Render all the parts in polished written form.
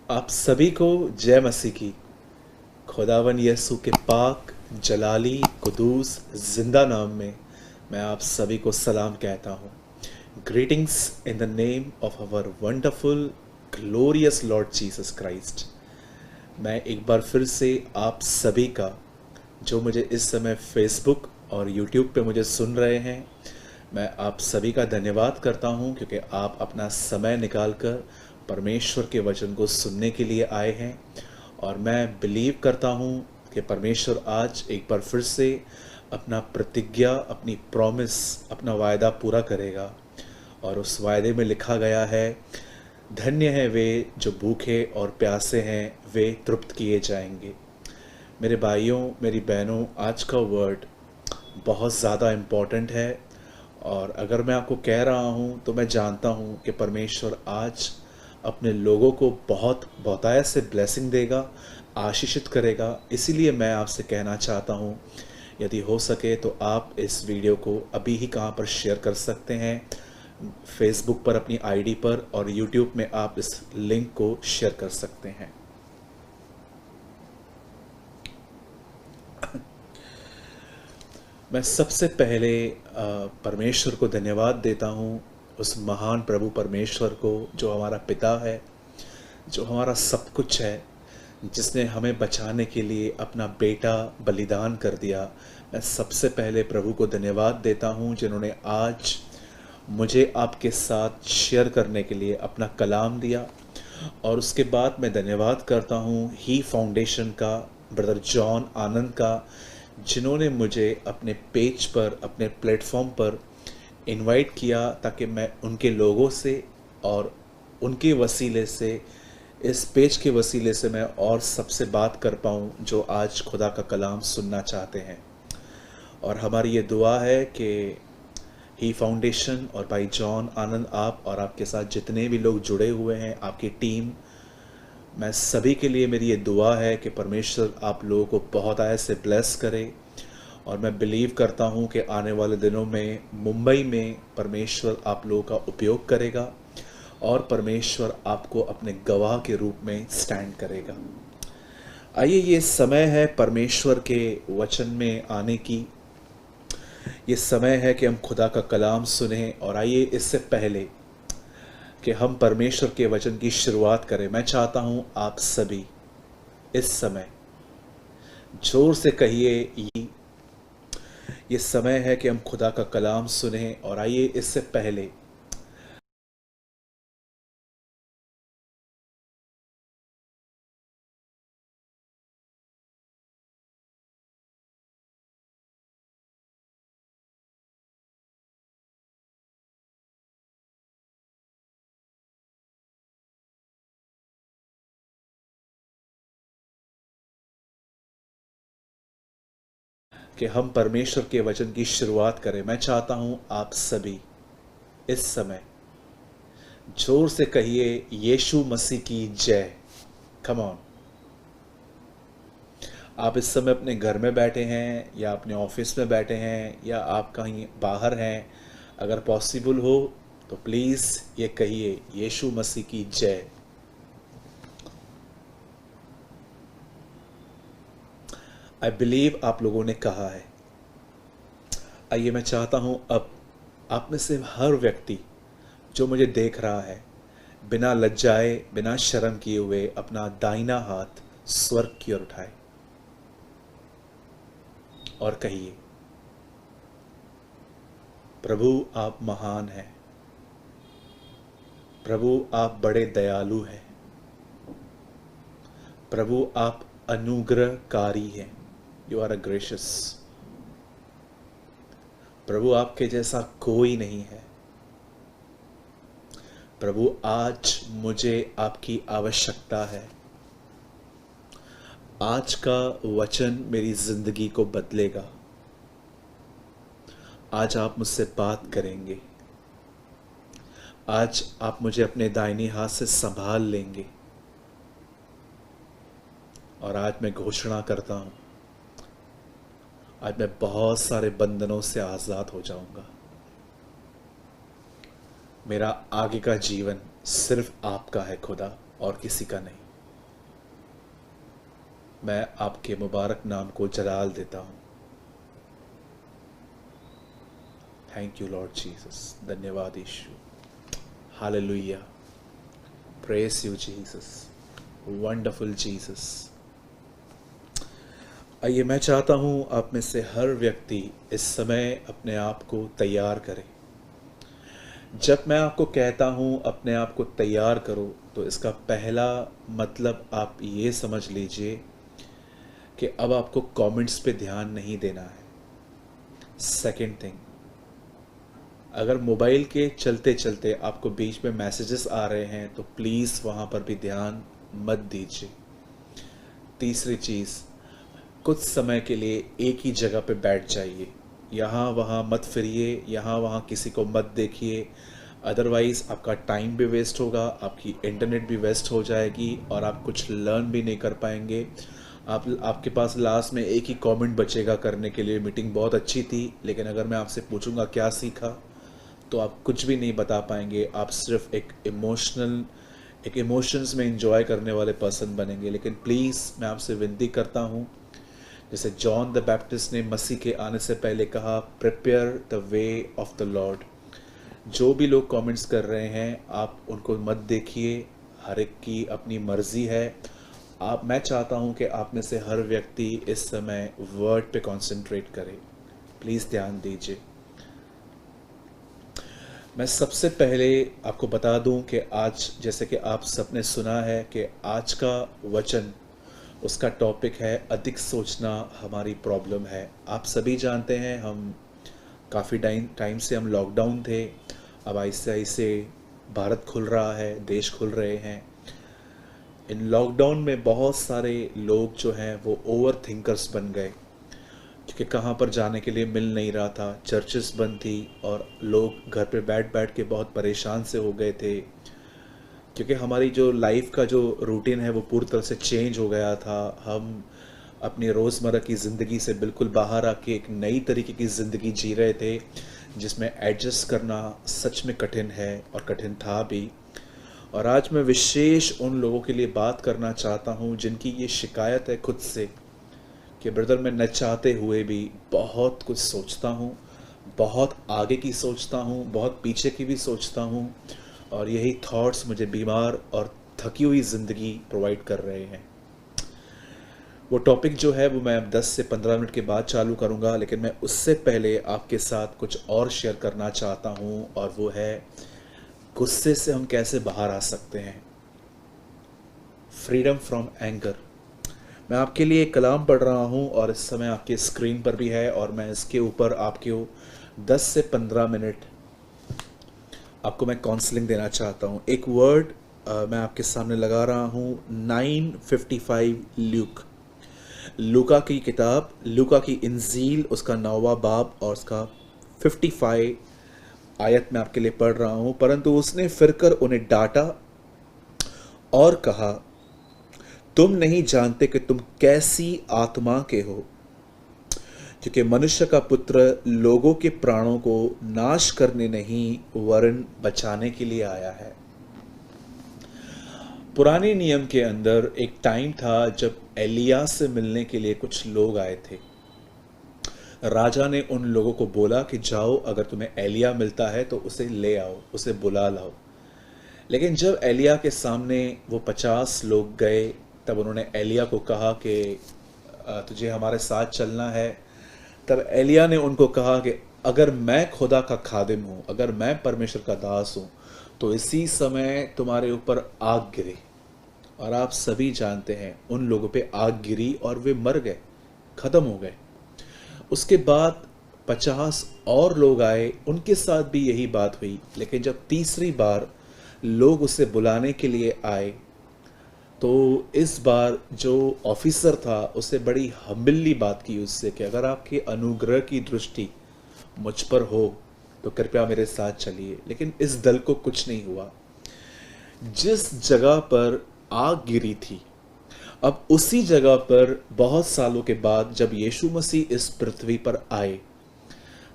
आप सभी को जय मसीह की। खुदावन यसु के पाक जलाली कुदूस जिंदा नाम में मैं आप सभी को सलाम कहता हूँ। Greetings in the name of our wonderful glorious Lord Jesus Christ. मैं एक बार फिर से आप सभी का, जो मुझे इस समय फेसबुक और यूट्यूब पे मुझे सुन रहे हैं, मैं आप सभी का धन्यवाद करता हूं, क्योंकि आप अपना समय निकालकर परमेश्वर के वचन को सुनने के लिए आए हैं। और मैं बिलीव करता हूं कि परमेश्वर आज एक बार फिर से अपना प्रतिज्ञा, अपनी प्रॉमिस, अपना वायदा पूरा करेगा। और उस वायदे में लिखा गया है, धन्य हैं वे जो भूखे और प्यासे हैं, वे तृप्त किए जाएंगे। मेरे भाइयों, मेरी बहनों, आज का वर्ड बहुत ज़्यादा इम्पॉर्टेंट है। और अगर मैं आपको कह रहा हूँ तो मैं जानता हूँ कि परमेश्वर आज अपने लोगों को बहुत बहुतायत से ब्लेसिंग देगा, आशीषित करेगा। इसीलिए मैं आपसे कहना चाहता हूँ, यदि हो सके तो आप इस वीडियो को अभी ही कहाँ पर शेयर कर सकते हैं, फेसबुक पर अपनी आईडी पर, और यूट्यूब में आप इस लिंक को शेयर कर सकते हैं। मैं सबसे पहले परमेश्वर को धन्यवाद देता हूँ, उस महान प्रभु परमेश्वर को जो हमारा पिता है, जो हमारा सब कुछ है, जिसने हमें बचाने के लिए अपना बेटा बलिदान कर दिया। मैं सबसे पहले प्रभु को धन्यवाद देता हूँ, जिन्होंने आज मुझे आपके साथ शेयर करने के लिए अपना कलाम दिया। और उसके बाद मैं धन्यवाद करता हूँ ही फाउंडेशन का, ब्रदर जॉन आनंद का, जिन्होंने मुझे अपने पेज पर, अपने प्लेटफॉर्म पर इनवाइट किया, ताकि मैं उनके लोगों से और उनके वसीले से, इस पेज के वसीले से मैं और सबसे बात कर पाऊँ जो आज खुदा का कलाम सुनना चाहते हैं। और हमारी ये दुआ है कि ही फाउंडेशन और भाई जॉन आनंद, आप और आपके साथ जितने भी लोग जुड़े हुए हैं, आपकी टीम, मैं सभी के लिए मेरी ये दुआ है कि परमेश्वर आप लोगों को बहुत आय से ब्लेस करे। और मैं बिलीव करता हूँ कि आने वाले दिनों में मुंबई में परमेश्वर आप लोगों का उपयोग करेगा और परमेश्वर आपको अपने गवाह के रूप में स्टैंड करेगा। आइए, ये समय है परमेश्वर के वचन में आने की, ये समय है कि हम खुदा का कलाम सुने। और आइए, इससे पहले कि हम परमेश्वर के वचन की शुरुआत करें, मैं चाहता हूं आप सभी इस समय जोर से कहिए, ये समय है कि हम खुदा का कलाम सुने। और आइए, इससे पहले कि हम परमेश्वर के वचन की शुरुआत करें, मैं चाहता हूं आप सभी इस समय जोर से कहिए, यीशु मसीह की जय। Come on. आप इस समय अपने घर में बैठे हैं, या अपने ऑफिस में बैठे हैं, या आप कहीं बाहर हैं, अगर पॉसिबल हो तो प्लीज़ ये कहिए, यीशु मसीह की जय। आई बिलीव आप लोगों ने कहा है। आइए, मैं चाहता हूं अब आप में से हर व्यक्ति जो मुझे देख रहा है, बिना लज्जाए, बिना शर्म किए हुए अपना दाहिना हाथ स्वर्ग की ओर उठाए और कहिए, प्रभु आप महान हैं, प्रभु आप बड़े दयालु हैं, प्रभु आप अनुग्रहकारी हैं। You are a gracious. प्रभु आपके जैसा कोई नहीं है। प्रभु आज मुझे आपकी आवश्यकता है। आज का वचन मेरी जिंदगी को बदलेगा। आज आप मुझसे बात करेंगे। आज आप मुझे अपने दाहिने हाथ से संभाल लेंगे। और आज मैं घोषणा करता हूं, आज मैं बहुत सारे बंधनों से आजाद हो जाऊंगा। मेरा आगे का जीवन सिर्फ आपका है खुदा, और किसी का नहीं। मैं आपके मुबारक नाम को जलाल देता हूँ। Thank you lord Jesus. धन्यवाद Yeshu. Hallelujah. Praise you Jesus. Wonderful Jesus. आइए, मैं चाहता हूँ आप में से हर व्यक्ति इस समय अपने आप को तैयार करे। जब मैं आपको कहता हूँ अपने आप को तैयार करो, तो इसका पहला मतलब आप ये समझ लीजिए कि अब आपको कमेंट्स पे ध्यान नहीं देना है। सेकंड थिंग, अगर मोबाइल के चलते चलते आपको बीच में मैसेजेस आ रहे हैं तो प्लीज़ वहाँ पर भी ध्यान मत दीजिए। तीसरी चीज़, कुछ समय के लिए एक ही जगह पे बैठ जाइए, यहाँ वहाँ मत फिरिए, यहाँ वहाँ किसी को मत देखिए, अदरवाइज़ आपका टाइम भी वेस्ट होगा, आपकी इंटरनेट भी वेस्ट हो जाएगी और आप कुछ लर्न भी नहीं कर पाएंगे। आपके पास लास्ट में एक ही कमेंट बचेगा करने के लिए, मीटिंग बहुत अच्छी थी, लेकिन अगर मैं आपसे पूछूंगा क्या सीखा, तो आप कुछ भी नहीं बता पाएंगे। आप सिर्फ एक इमोशंस में इंजॉय करने वाले पर्सन बनेंगे। लेकिन प्लीज़ मैं आपसे विनती करता हूँ, जैसे जॉन द बैप्टिस्ट ने मसीह के आने से पहले कहा, prepare the way of the Lord. जो भी लोग कमेंट्स कर रहे हैं, आप उनको मत देखिए, हर एक की अपनी मर्जी है। मैं चाहता हूं कि आप में से हर व्यक्ति इस समय वर्ड पे कंसंट्रेट करे। प्लीज़ ध्यान दीजिए। मैं सबसे पहले आपको बता दूं कि आज, जैसे कि आप सबने सुना है कि आज का वचन, उसका टॉपिक है अधिक सोचना हमारी प्रॉब्लम है। आप सभी जानते हैं, हम काफ़ी टाइम से हम लॉकडाउन थे। अब आहिस्ते आहिस्ते भारत खुल रहा है, देश खुल रहे हैं। इन लॉकडाउन में बहुत सारे लोग जो हैं वो ओवर थिंकर्स बन गए, क्योंकि कहाँ पर जाने के लिए मिल नहीं रहा था, चर्चेस बंद थी और लोग घर पे बैठ बैठ के बहुत परेशान से हो गए थे, क्योंकि हमारी जो लाइफ का जो रूटीन है वो पूरी तरह से चेंज हो गया था। हम अपनी रोज़मर्रा की ज़िंदगी से बिल्कुल बाहर आके एक नई तरीके की ज़िंदगी जी रहे थे, जिसमें एडजस्ट करना सच में कठिन है और कठिन था भी। और आज मैं विशेष उन लोगों के लिए बात करना चाहता हूँ जिनकी ये शिकायत है खुद से कि ब्रदर, मैं न चाहते हुए भी बहुत कुछ सोचता हूँ, बहुत आगे की सोचता हूँ, बहुत पीछे की भी सोचता हूँ, और यही थॉट्स मुझे बीमार और थकी हुई ज़िंदगी प्रोवाइड कर रहे हैं। वो टॉपिक जो है वो मैं 10 से 15 मिनट के बाद चालू करूँगा, लेकिन मैं उससे पहले आपके साथ कुछ और शेयर करना चाहता हूँ, और वो है गुस्से से हम कैसे बाहर आ सकते हैं। Freedom from anger. मैं आपके लिए एक कलाम पढ़ रहा हूँ और इस समय आपके स्क्रीन पर भी है, और मैं इसके ऊपर आपको 10 से 15 मिनट आपको मैं काउंसलिंग देना चाहता हूँ। एक वर्ड मैं आपके सामने लगा रहा हूँ, 9:55 लूका की किताब, लूका की इंजील, उसका 9वां बाब और उसका 55 आयत में आपके लिए पढ़ रहा हूँ। परंतु उसने फिरकर उन्हें डांटा और कहा, तुम नहीं जानते कि तुम कैसी आत्मा के हो, क्योंकि मनुष्य का पुत्र लोगों के प्राणों को नाश करने नहीं वरन बचाने के लिए आया है। पुराने नियम के अंदर एक टाइम था जब एलिया से मिलने के लिए कुछ लोग आए थे। राजा ने उन लोगों को बोला कि जाओ, अगर तुम्हें एलिया मिलता है तो उसे ले आओ, उसे बुला लाओ। लेकिन जब एलिया के सामने वो 50 लोग गए, तब उन्होंने एलिया को कहा कि तुझे हमारे साथ चलना है। तब एलिया ने उनको कहा कि अगर मैं खुदा का खादिम हूँ, अगर मैं परमेश्वर का दास हूँ, तो इसी समय तुम्हारे ऊपर आग गिरी। और आप सभी जानते हैं उन लोगों पे आग गिरी और वे मर गए, ख़त्म हो गए। उसके बाद 50 और लोग आए, उनके साथ भी यही बात हुई। लेकिन जब तीसरी बार लोग उसे बुलाने के लिए आए, तो इस बार जो ऑफिसर था उसे बड़ी हम्बली बात की उससे कि अगर आपके अनुग्रह की दृष्टि मुझ पर हो तो कृपया मेरे साथ चलिए। लेकिन इस दल को कुछ नहीं हुआ। जिस जगह पर आग गिरी थी, अब उसी जगह पर बहुत सालों के बाद जब यीशु मसीह इस पृथ्वी पर आए,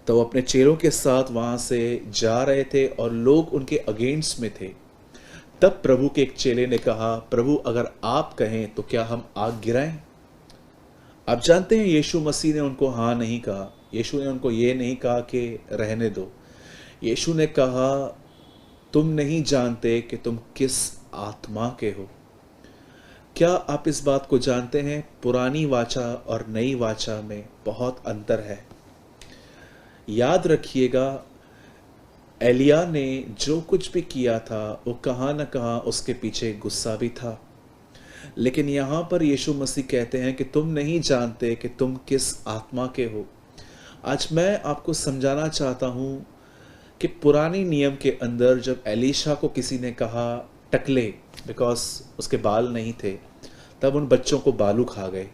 तो वो अपने चेलों के साथ वहां से जा रहे थे और लोग उनके अगेंस्ट में थे। तब प्रभु के एक चेले ने कहा, प्रभु अगर आप कहें तो क्या हम आग गिराएं? आप जानते हैं यीशु मसीह ने उनको हाँ नहीं कहा। यीशु ने उनको ये नहीं कहा कि रहने दो। यीशु ने कहा तुम नहीं जानते कि तुम किस आत्मा के हो। क्या आप इस बात को जानते हैं? पुरानी वाचा और नई वाचा में बहुत अंतर है। याद रखिएगा, एलिया ने जो कुछ भी किया था वो कहाँ न कहाँ उसके पीछे गुस्सा भी था। लेकिन यहाँ पर यीशु मसीह कहते हैं कि तुम नहीं जानते कि तुम किस आत्मा के हो। आज मैं आपको समझाना चाहता हूँ कि पुरानी नियम के अंदर जब एलीशा को किसी ने कहा टकले, बिकॉज उसके बाल नहीं थे, तब उन बच्चों को बालू खा गए।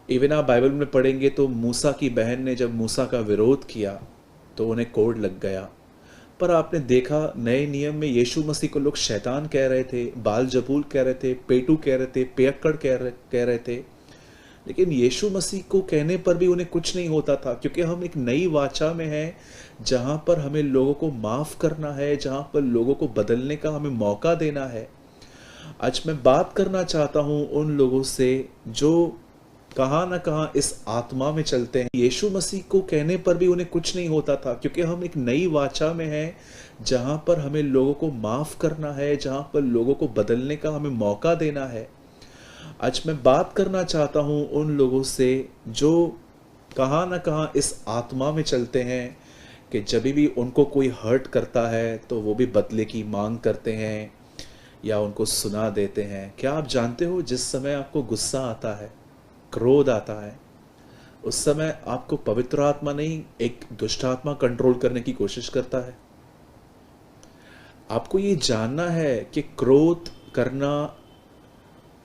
इवन आप बाइबल में पढ़ेंगे तो मूसा की बहन ने जब मूसा का विरोध किया तो उन्हें कोढ़ लग गया। पर आपने देखा नए नियम में यीशु मसीह को लोग शैतान कह रहे थे, बाल जबूल कह रहे थे, पेटू कह रहे थे, पियक्कड़ कह रहे थे। लेकिन यीशु मसीह को कहने पर भी उन्हें कुछ नहीं होता था, क्योंकि हम एक नई वाचा में हैं जहाँ पर हमें लोगों को माफ़ करना है, जहाँ पर लोगों को बदलने का हमें मौका देना है। आज मैं बात करना चाहता हूँ उन लोगों से जो कहाँ ना कहाँ इस आत्मा में चलते हैं। यीशु मसीह को कहने पर भी उन्हें कुछ नहीं होता था, क्योंकि हम एक नई वाचा में हैं जहाँ पर हमें लोगों को माफ़ करना है, जहाँ पर लोगों को बदलने का हमें मौका देना है। आज मैं बात करना चाहता हूँ उन लोगों से जो कहाँ ना कहाँ इस आत्मा में चलते हैं कि जब भी उनको कोई हर्ट करता है तो वो भी बदले की मांग करते हैं या उनको सुना देते हैं। क्या आप जानते हो, जिस समय आपको गुस्सा आता है, क्रोध आता है, उस समय आपको पवित्र आत्मा नहीं, एक दुष्ट आत्मा कंट्रोल करने की कोशिश करता है। आपको ये जानना है कि क्रोध करना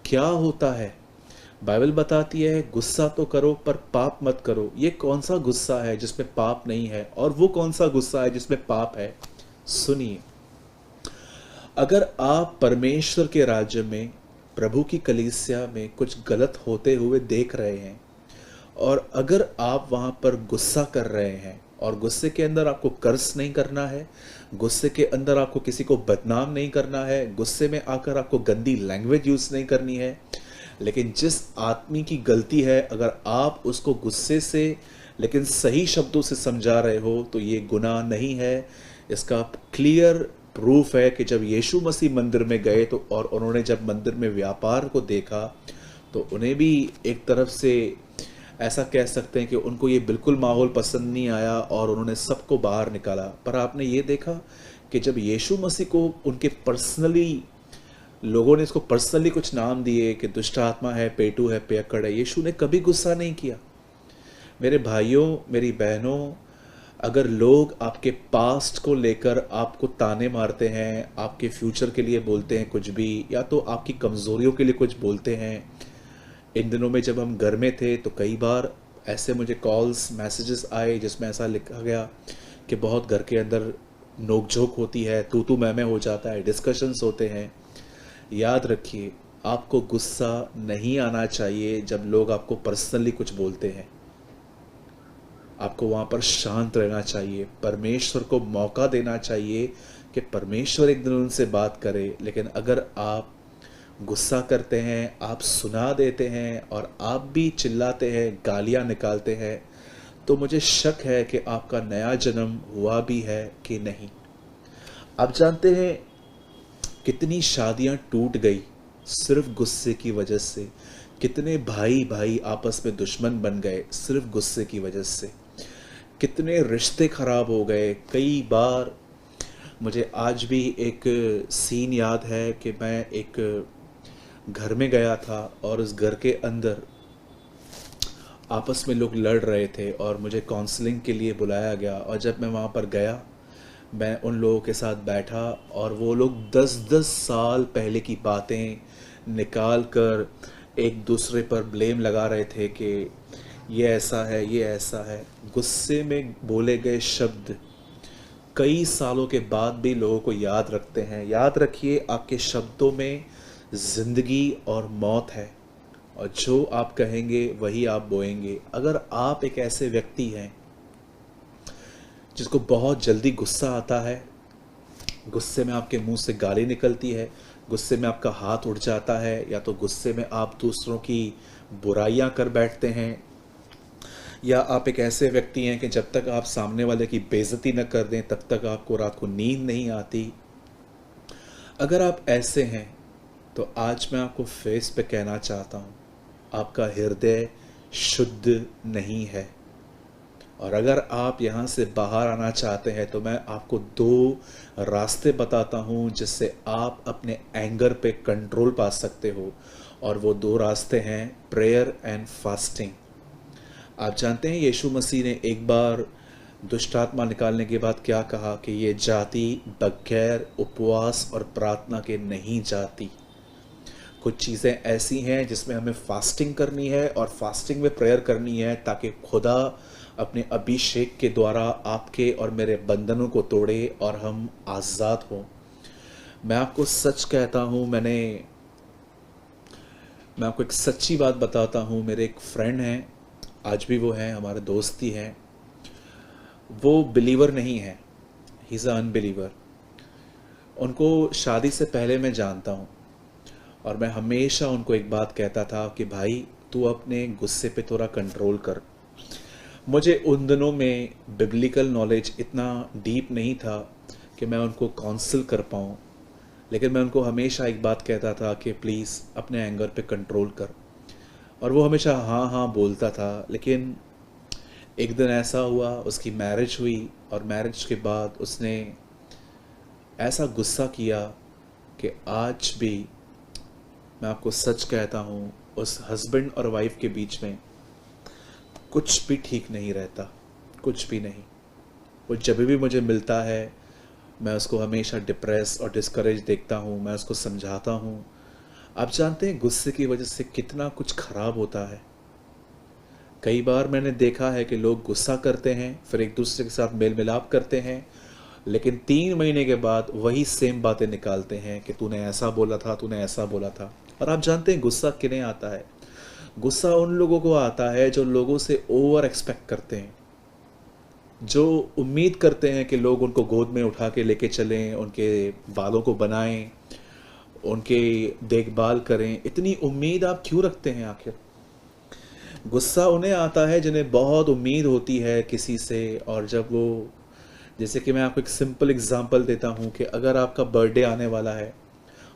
क्या होता है। बाइबल बताती है गुस्सा तो करो पर पाप मत करो। ये कौन सा गुस्सा है जिसमें पाप नहीं है, और वो कौन सा गुस्सा है जिसमें पाप है? सुनिए, अगर आप परमेश्वर के राज्य में, प्रभु की कलीसिया में कुछ गलत होते हुए देख रहे हैं और अगर आप वहां पर गुस्सा कर रहे हैं, और गुस्से के अंदर आपको कर्स नहीं करना है, गुस्से के अंदर आपको किसी को बदनाम नहीं करना है, गुस्से में आकर आपको गंदी लैंग्वेज यूज नहीं करनी है, लेकिन जिस आदमी की गलती है अगर आप उसको गुस्से से लेकिन सही शब्दों से समझा रहे हो तो ये गुनाह नहीं है। इसका क्लियर प्रूफ है कि जब यीशु मसीह मंदिर में गए तो और उन्होंने जब मंदिर में व्यापार को देखा तो उन्हें भी एक तरफ से ऐसा कह सकते हैं कि उनको ये बिल्कुल माहौल पसंद नहीं आया और उन्होंने सबको बाहर निकाला। पर आपने ये देखा कि जब यीशु मसीह को उनके पर्सनली लोगों ने इसको पर्सनली कुछ नाम दिए कि दुष्ट आत्मा है, पेटू है, पियक्कड़ है, यीशु ने कभी गुस्सा नहीं किया। मेरे भाइयों, मेरी बहनों, अगर लोग आपके पास्ट को लेकर आपको ताने मारते हैं, आपके फ्यूचर के लिए बोलते हैं कुछ भी, या तो आपकी कमज़ोरियों के लिए कुछ बोलते हैं। इन दिनों में जब हम घर में थे तो कई बार ऐसे मुझे कॉल्स, मैसेजेस आए जिसमें ऐसा लिखा गया कि बहुत घर के अंदर नोक-झोंक होती है, तू-तू मैं-मैं हो जाता है, डिस्कशंस होते हैं। याद रखिए, आपको गुस्सा नहीं आना चाहिए जब लोग आपको पर्सनली कुछ बोलते हैं। आपको वहाँ पर शांत रहना चाहिए, परमेश्वर को मौका देना चाहिए कि परमेश्वर एक दिन उनसे बात करे। लेकिन अगर आप गुस्सा करते हैं, आप सुना देते हैं और आप भी चिल्लाते हैं, गालियाँ निकालते हैं, तो मुझे शक है कि आपका नया जन्म हुआ भी है कि नहीं। आप जानते हैं कितनी शादियां टूट गई सिर्फ गुस्से की वजह से, कितने भाई भाई आपस में दुश्मन बन गए सिर्फ गुस्से की वजह से, कितने रिश्ते खराब हो गए। कई बार मुझे आज भी एक सीन याद है कि मैं एक घर में गया था और उस घर के अंदर आपस में लोग लड़ रहे थे और मुझे काउंसलिंग के लिए बुलाया गया। और जब मैं वहाँ पर गया, मैं उन लोगों के साथ बैठा और वो लोग 10-10 साल पहले की बातें निकाल कर एक दूसरे पर ब्लेम लगा रहे थे कि ये ऐसा है, ये ऐसा है। गुस्से में बोले गए शब्द कई सालों के बाद भी लोगों को याद रखते हैं। याद रखिए, आपके शब्दों में ज़िंदगी और मौत है, और जो आप कहेंगे वही आप बोएंगे। अगर आप एक ऐसे व्यक्ति हैं जिसको बहुत जल्दी गुस्सा आता है, गुस्से में आपके मुंह से गाली निकलती है, गुस्से में आपका हाथ उठ जाता है, या तो गुस्से में आप दूसरों की बुराइयां कर बैठते हैं, या आप एक ऐसे व्यक्ति हैं कि जब तक आप सामने वाले की बेइज्जती न कर दें तब तक आपको रात को नींद नहीं आती। अगर आप ऐसे हैं तो आज मैं आपको फेस पे कहना चाहता हूँ, आपका हृदय शुद्ध नहीं है। और अगर आप यहाँ से बाहर आना चाहते हैं तो मैं आपको दो रास्ते बताता हूँ जिससे आप अपने एंगर पे कंट्रोल पा सकते हो। और वो दो रास्ते हैं प्रेयर एंड फास्टिंग। आप जानते हैं यीशु मसीह ने एक बार दुष्ट आत्मा निकालने के बाद क्या कहा कि ये जाति बगैर उपवास और प्रार्थना के नहीं जाती। कुछ चीज़ें ऐसी हैं जिसमें हमें फास्टिंग करनी है और फास्टिंग में प्रेयर करनी है ताकि खुदा अपने अभिषेक के द्वारा आपके और मेरे बंधनों को तोड़े और हम आज़ाद हों। मैं आपको सच कहता हूँ, मैं आपको एक सच्ची बात बताता हूँ। मेरे एक फ्रेंड हैं, आज भी वो हैं, हमारे दोस्त ही हैं। वो बिलीवर नहीं है, ही इज़ अ अनबिलीवर। उनको शादी से पहले मैं जानता हूँ और मैं हमेशा उनको एक बात कहता था कि भाई तू अपने गुस्से पे थोड़ा कंट्रोल कर। मुझे उन दिनों में बिब्लिकल नॉलेज इतना डीप नहीं था कि मैं उनको काउंसिल कर पाऊँ, लेकिन मैं उनको हमेशा एक बात कहता था कि प्लीज़ अपने एंगर पे कंट्रोल कर। और वो हमेशा हाँ हाँ बोलता था। लेकिन एक दिन ऐसा हुआ, उसकी मैरिज हुई और मैरिज के बाद उसने ऐसा गुस्सा किया कि आज भी मैं आपको सच कहता हूँ, उस हस्बैंड और वाइफ के बीच में कुछ भी ठीक नहीं रहता, कुछ भी नहीं। वो जब भी मुझे मिलता है मैं उसको हमेशा डिप्रेस और डिस्करेज देखता हूँ, मैं उसको समझाता हूँ। आप जानते हैं गुस्से की वजह से कितना कुछ खराब होता है। कई बार मैंने देखा है कि लोग गुस्सा करते हैं, फिर एक दूसरे के साथ मेल मिलाप करते हैं, लेकिन 3 महीने के बाद वही सेम बातें निकालते हैं कि तूने ऐसा बोला था, तूने ऐसा बोला था। और आप जानते हैं गुस्सा किन्हें आता है? गुस्सा उन लोगों को आता है जो लोगों से ओवर एक्सपेक्ट करते हैं, जो उम्मीद करते हैं कि लोग उनको गोद में उठा के लेके चलें, उनके बालों को बनाएं, उनके देखभाल करें। इतनी उम्मीद आप क्यों रखते हैं आखिर? गुस्सा उन्हें आता है जिन्हें बहुत उम्मीद होती है किसी से। और जब वो, जैसे कि मैं आपको एक सिंपल एग्जांपल देता हूँ कि अगर आपका बर्थडे आने वाला है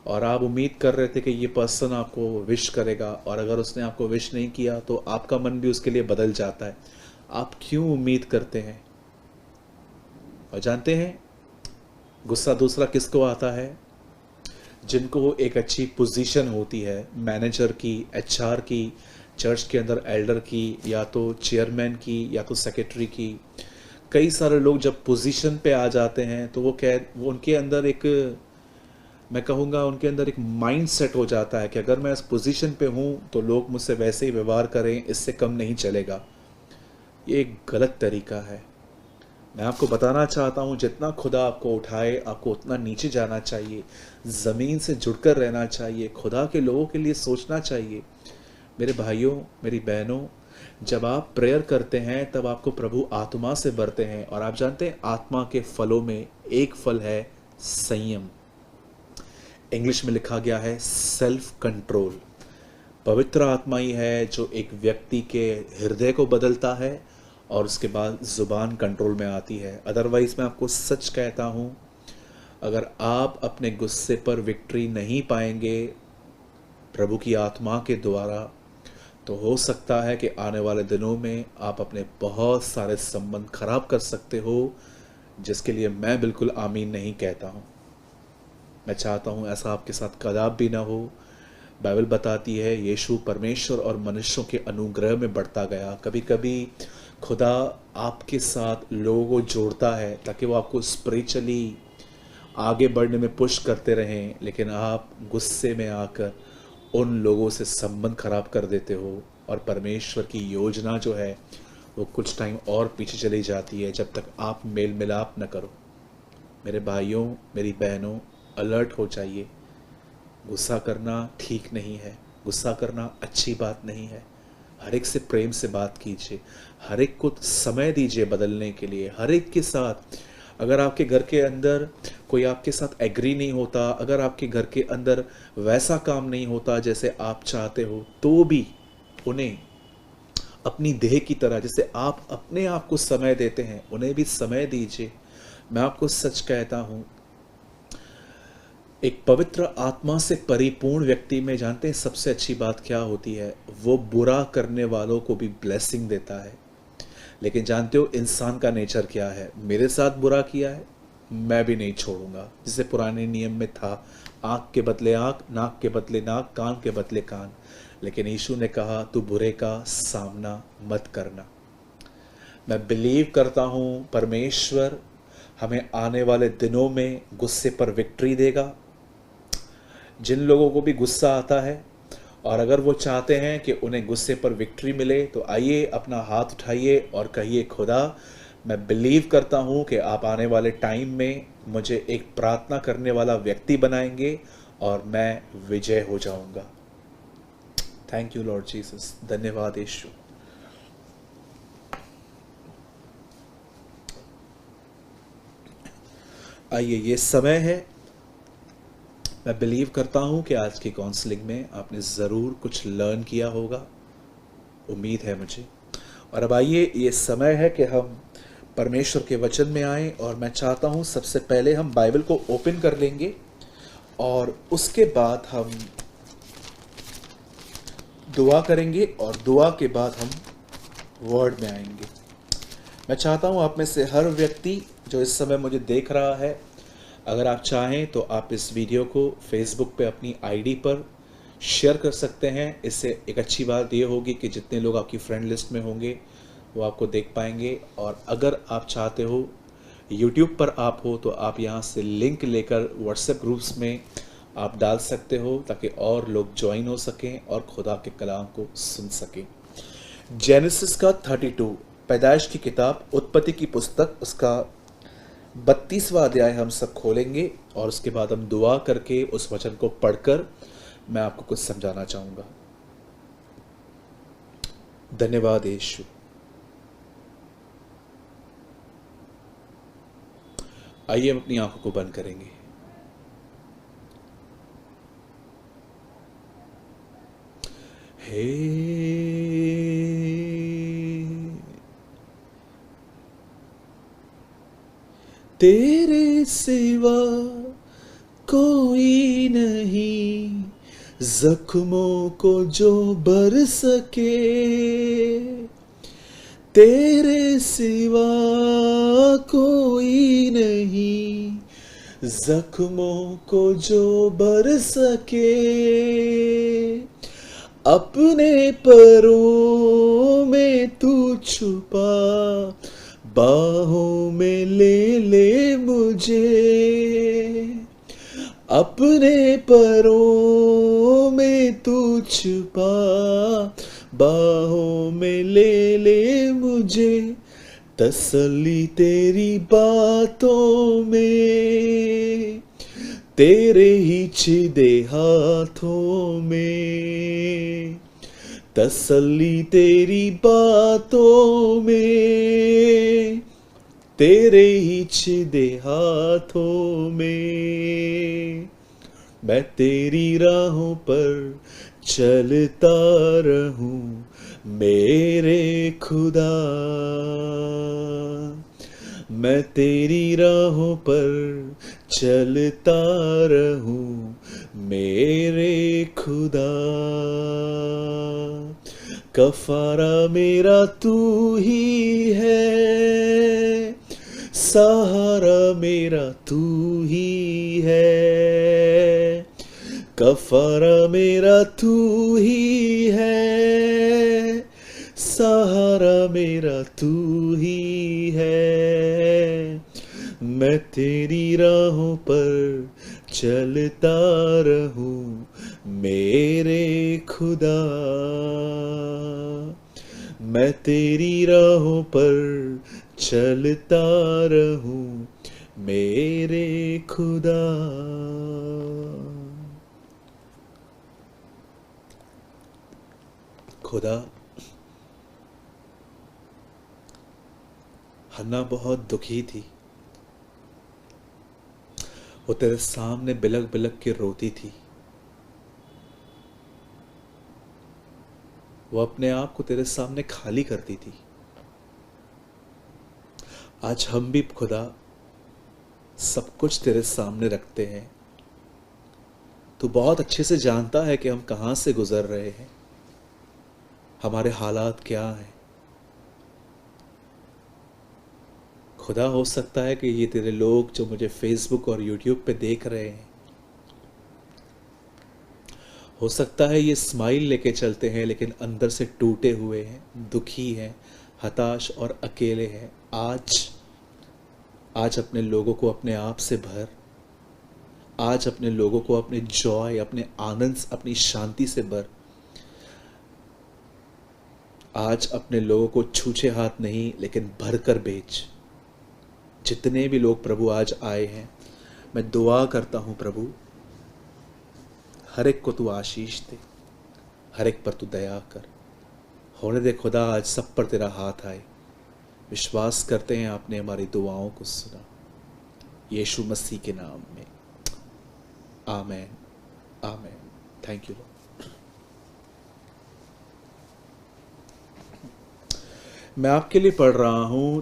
और आप उम्मीद कर रहे थे कि ये पर्सन आपको विश करेगा, और अगर उसने आपको विश नहीं किया तो आपका मन भी उसके लिए बदल जाता है। आप क्यों उम्मीद करते हैं? और जानते हैं गुस्सा दूसरा किसको आता है? जिनको एक अच्छी पोजीशन होती है, मैनेजर की, एचआर की, चर्च के अंदर एल्डर की, या तो चेयरमैन की, या तो सेक्रेटरी की। कई सारे लोग जब पोजीशन पे आ जाते हैं तो वो उनके अंदर एक, मैं कहूँगा उनके अंदर एक माइंड सेट हो जाता है कि अगर मैं इस पोजीशन पे हूँ तो लोग मुझसे वैसे ही व्यवहार करें, इससे कम नहीं चलेगा। ये एक गलत तरीका है। मैं आपको बताना चाहता हूँ, जितना खुदा आपको उठाए आपको उतना नीचे जाना चाहिए, ज़मीन से जुड़कर रहना चाहिए, खुदा के लोगों के लिए सोचना चाहिए। मेरे भाइयों, मेरी बहनों, जब आप प्रेयर करते हैं तब आपको प्रभु आत्मा से भरते हैं। और आप जानते हैं आत्मा के फलों में एक फल है संयम। इंग्लिश में लिखा गया है सेल्फ कंट्रोल। पवित्र आत्मा ही है जो एक व्यक्ति के हृदय को बदलता है और उसके बाद ज़ुबान कंट्रोल में आती है। अदरवाइज़ मैं आपको सच कहता हूँ, अगर आप अपने गुस्से पर विक्ट्री नहीं पाएंगे प्रभु की आत्मा के द्वारा, तो हो सकता है कि आने वाले दिनों में आप अपने बहुत सारे संबंध खराब कर सकते हो, जिसके लिए मैं बिल्कुल आमीन नहीं कहता हूँ। मैं चाहता हूँ ऐसा आपके साथ कदाप भी ना हो। बाइबल बताती है यीशु परमेश्वर और मनुष्यों के अनुग्रह में बढ़ता गया। कभी कभी खुदा आपके साथ लोगों को जोड़ता है ताकि वो आपको स्पिरिचुअली आगे बढ़ने में पुश करते रहें, लेकिन आप गुस्से में आकर उन लोगों से संबंध खराब कर देते हो और परमेश्वर की योजना जो है वो कुछ टाइम और पीछे चली जाती है जब तक आप मेल मिलाप न करो। मेरे भाइयों, मेरी बहनों, अलर्ट हो जाइए। गुस्सा करना ठीक नहीं है, गुस्सा करना अच्छी बात नहीं है। हर एक से प्रेम से बात कीजिए, हर एक को समय दीजिए बदलने के लिए। हर एक के साथ अगर आपके घर के अंदर कोई आपके साथ एग्री नहीं होता, अगर आपके घर के अंदर वैसा काम नहीं होता जैसे आप चाहते हो, तो भी उन्हें अपनी देह की तरह जैसे आप अपने आप को समय देते हैं, उन्हें भी समय दीजिए। मैं आपको सच कहता हूँ, एक पवित्र आत्मा से परिपूर्ण व्यक्ति में जानते हैं सबसे अच्छी बात क्या होती है? वो बुरा करने वालों को भी ब्लेसिंग देता है। लेकिन जानते हो इंसान का नेचर क्या है? मेरे साथ बुरा किया है, मैं भी नहीं छोड़ूंगा। जैसे पुराने नियम में था, आँख के बदले आँख, नाक के बदले नाक, कान के बदले कान। लेकिन यीशु ने कहा तू बुरे का सामना मत करना। मैं बिलीव करता हूँ परमेश्वर हमें आने वाले दिनों में गुस्से पर विक्ट्री देगा। जिन लोगों को भी गुस्सा आता है और अगर वो चाहते हैं कि उन्हें गुस्से पर विक्ट्री मिले, तो आइए अपना हाथ उठाइए और कहिए खुदा, मैं बिलीव करता हूँ कि आप आने वाले टाइम में मुझे एक प्रार्थना करने वाला व्यक्ति बनाएंगे और मैं विजय हो जाऊंगा। Thank you lord Jesus. धन्यवाद यीशु। आइए, ये समय है। मैं बिलीव करता हूँ कि आज की काउंसलिंग में आपने ज़रूर कुछ लर्न किया होगा, उम्मीद है मुझे। और अब आइए, ये समय है कि हम परमेश्वर के वचन में आएँ। और मैं चाहता हूँ सबसे पहले हम बाइबल को ओपन कर लेंगे और उसके बाद हम दुआ करेंगे और दुआ के बाद हम वर्ड में आएंगे। मैं चाहता हूँ आप में से हर व्यक्ति जो इस समय मुझे देख रहा है, अगर आप चाहें तो आप इस वीडियो को फेसबुक पे अपनी आईडी पर शेयर कर सकते हैं। इससे एक अच्छी बात ये होगी कि जितने लोग आपकी फ्रेंड लिस्ट में होंगे वो आपको देख पाएंगे। और अगर आप चाहते हो यूट्यूब पर आप हो, तो आप यहाँ से लिंक लेकर व्हाट्सएप ग्रुप्स में आप डाल सकते हो ताकि और लोग ज्वाइन हो सकें और खुदा के कलाम को सुन सकें। जेनेसिस का 32, पैदाइश की किताब, उत्पत्ति की पुस्तक, उसका 32वां अध्याय हम सब खोलेंगे और उसके बाद हम दुआ करके उस वचन को पढ़कर मैं आपको कुछ समझाना चाहूंगा। धन्यवाद यीशु। आइए हम अपनी आंखों को बंद करेंगे। हे तेरे सिवा कोई नहीं, जख्मों को जो भर सके। तेरे सिवा कोई नहीं, जख्मों को जो भर सके। अपने परों में तू छुपा, बाहों में ले ले मुझे। अपने परों में तू छुपा, बाहों में ले ले मुझे। तसल्ली तेरी बातों में, तेरे ही छिदे हाथों में। तसल्ली तेरी बातों में, तेरे ही छिदे हाथों में। मैं तेरी राहों पर चलता रहूं मेरे खुदा। मैं तेरी राहों पर चलता रहूं मेरे खुदा। कफारा मेरा तू ही है, सहारा मेरा तू ही है। कफारा मेरा तू ही है, सहारा मेरा तू ही है। मैं तेरी राहों पर चलता रहूं मेरे खुदा। मैं तेरी राहों पर चलता रहूं मेरे खुदा। खुदा, हन्ना बहुत दुखी थी वो तेरे सामने बिलक बिलक के रोती थी, वो अपने आप को तेरे सामने खाली करती थी। आज हम भी खुदा सब कुछ तेरे सामने रखते हैं। तू बहुत अच्छे से जानता है कि हम कहाँ से गुजर रहे हैं, हमारे हालात क्या हैं। खुदा हो सकता है कि ये तेरे लोग जो मुझे फेसबुक और यूट्यूब पे देख रहे हैं, हो सकता है ये स्माइल लेके चलते हैं लेकिन अंदर से टूटे हुए हैं, दुखी हैं, हताश और अकेले हैं। आज अपने लोगों को अपने आप से भर। आज अपने लोगों को अपने जॉय, अपने आनंद, अपनी शांति से भर। आज अपने लोगों को छूछे हाथ नहीं लेकिन भर कर भेज। जितने भी लोग प्रभु आज आए हैं, मैं दुआ करता हूं प्रभु, हर एक को तू आशीष दे, हर एक पर तू दया कर। होने दे खुदा आज सब पर तेरा हाथ आए। विश्वास करते हैं आपने हमारी दुआओं को सुना, यीशु मसीह के नाम में, amen, amen. Thank you lord. मैं आपके लिए पढ़ रहा हूं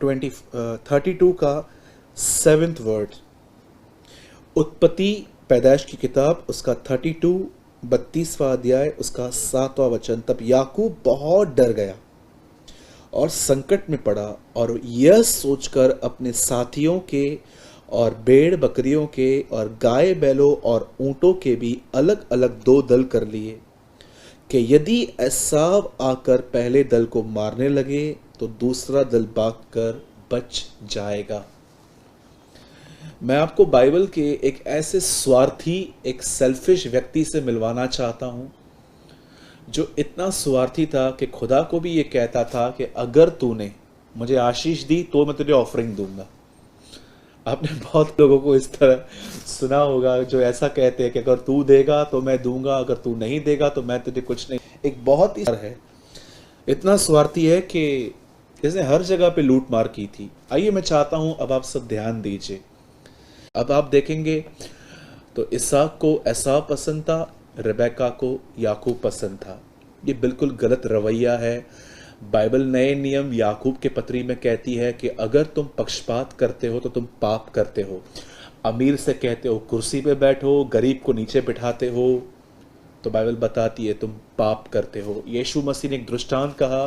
32 का 7th वर्ड। उत्पत्ति पैदाइश की किताब, उसका 32वां अध्याय, उसका 7वां वचन। तब याकूब बहुत डर गया और संकट में पड़ा और यह सोचकर अपने साथियों के और भेड़ बकरियों के और गाय बैलों और ऊंटों के भी अलग अलग 2 दल कर लिए कि यदि एसाव आकर पहले दल को मारने लगे तो दूसरा दल भागकर बच जाएगा। मैं आपको बाइबल के एक ऐसे स्वार्थी, एक सेल्फिश व्यक्ति से मिलवाना चाहता हूं जो इतना स्वार्थी था कि खुदा को भी ये कहता था कि अगर तूने मुझे आशीष दी तो मैं तुझे ऑफरिंग दूंगा। आपने बहुत लोगों को इस तरह सुना होगा जो ऐसा कहते हैं कि अगर तू देगा तो मैं दूंगा, अगर तू नहीं देगा तो मैं तुझे कुछ नहीं। एक बहुत ही है, इतना स्वार्थी है कि इसने हर जगह पे लूट मार की थी। आइए मैं चाहता हूं अब आप सब ध्यान दीजिए। अब आप देखेंगे तो इसहाक को एसाव पसंद था, रेबेका को याकूब पसंद था। ये बिल्कुल गलत रवैया है। बाइबल नए नियम याकूब के पत्री में कहती है कि अगर तुम पक्षपात करते हो तो तुम पाप करते हो। अमीर से कहते हो कुर्सी पे बैठो, गरीब को नीचे बिठाते हो, तो बाइबल बताती है तुम पाप करते हो। यीशु मसीह ने एक दृष्टांत कहा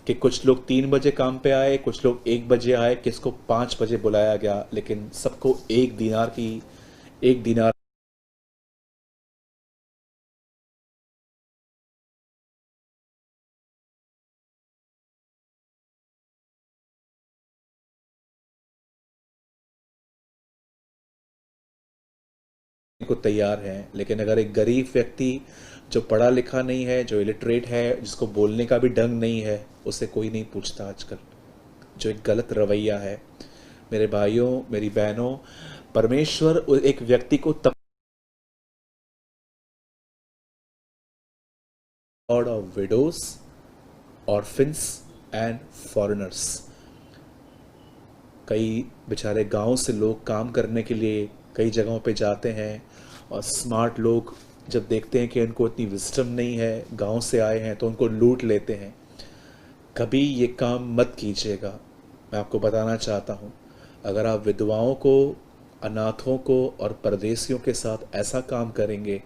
कि कुछ लोग 3 बजे काम पे आए, कुछ लोग 1 बजे आए, किसको 5 बजे बुलाया गया, लेकिन सबको 1 दिनार को तैयार हैं। लेकिन अगर एक गरीब व्यक्ति जो पढ़ा लिखा नहीं है, जो इलिटरेट है, जिसको बोलने का भी ढंग नहीं है, उसे कोई नहीं पूछता आजकल, जो एक गलत रवैया है। मेरे भाइयों, मेरी बहनों, परमेश्वर एक व्यक्ति को तब God of widows, orphans and foreigners. कई बेचारे गांव से लोग काम करने के लिए कई जगहों पे जाते हैं और स्मार्ट लोग जब देखते हैं कि इनको इतनी विजडम नहीं है, गांव से आए हैं, तो उनको लूट लेते हैं। कभी ये काम मत कीजिएगा। मैं आपको बताना चाहता हूँ, अगर आप विधवाओं को, अनाथों को और परदेशियों के साथ ऐसा काम करेंगे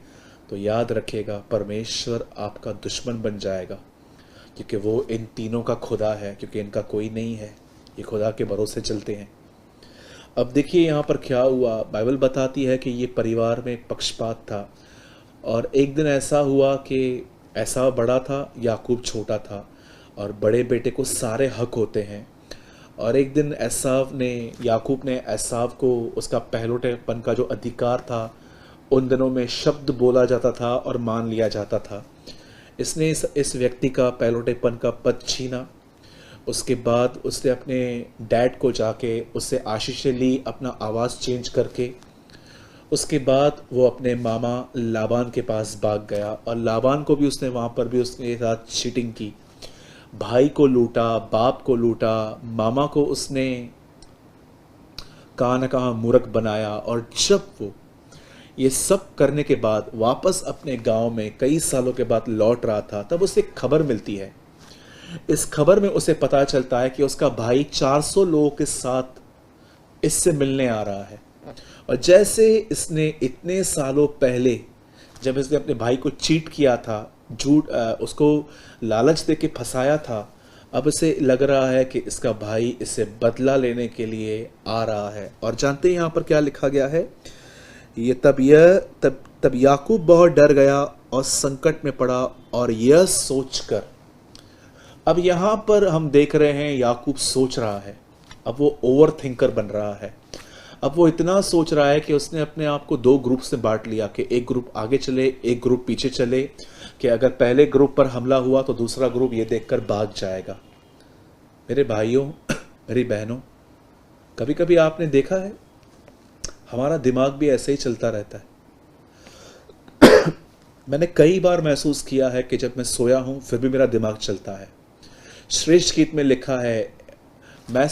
तो याद रखिएगा परमेश्वर आपका दुश्मन बन जाएगा, क्योंकि वो इन तीनों का खुदा है, क्योंकि इनका कोई नहीं है, ये खुदा के भरोसे चलते हैं। अब देखिए यहाँ पर क्या हुआ। बाइबल बताती है कि ये परिवार में एक पक्षपात था और एक दिन ऐसा हुआ कि एसाव बड़ा था, याकूब छोटा था, और बड़े बेटे को सारे हक होते हैं। और एक दिन याकूब ने एसाव को उसका पहलोटेपन का जो अधिकार था, उन दिनों में शब्द बोला जाता था और मान लिया जाता था, इसने इस व्यक्ति का पहलोटेपन का पद छीना। उसके बाद उसने अपने डैड को जाके उससे आशीषें ली, अपना आवाज़ चेंज करके। उसके बाद वो अपने मामा लाबान के पास भाग गया और लाबान को भी उसने वहाँ पर भी उसके साथ चीटिंग की। भाई को लूटा, बाप को लूटा, मामा को उसने कहाँ न कहाँ मूर्ख बनाया। और जब वो ये सब करने के बाद वापस अपने गांव में कई सालों के बाद लौट रहा था, तब उसे एक खबर मिलती है। इस खबर में उसे पता चलता है कि उसका भाई 400 लोगों के साथ इससे मिलने आ रहा है। और जैसे इसने इतने सालों पहले जब इसने अपने भाई को चीट किया था, उसको लालच दे के फंसाया था, अब इसे लग रहा है कि इसका भाई इससे बदला लेने के लिए आ रहा है। और जानते हैं यहाँ पर क्या लिखा गया है? तब याकूब बहुत डर गया और संकट में पड़ा, और यह सोचकर, अब यहाँ पर हम देख रहे हैं याकूब सोच रहा है। अब वो ओवर थिंकर बन रहा है। अब वो इतना सोच रहा है कि उसने अपने आप को दो ग्रुप में बांट लिया कि एक ग्रुप आगे चले, एक ग्रुप पीछे चले, कि अगर पहले ग्रुप पर हमला हुआ तो दूसरा ग्रुप ये देखकर भाग जाएगा। मेरे भाइयों, मेरी बहनों, कभी कभी आपने देखा है हमारा दिमाग भी ऐसे ही चलता रहता है। मैंने कई बार महसूस किया है कि जब मैं सोया हूं फिर भी मेरा दिमाग चलता है। श्रेष्ठ गीत में लिखा है, मैं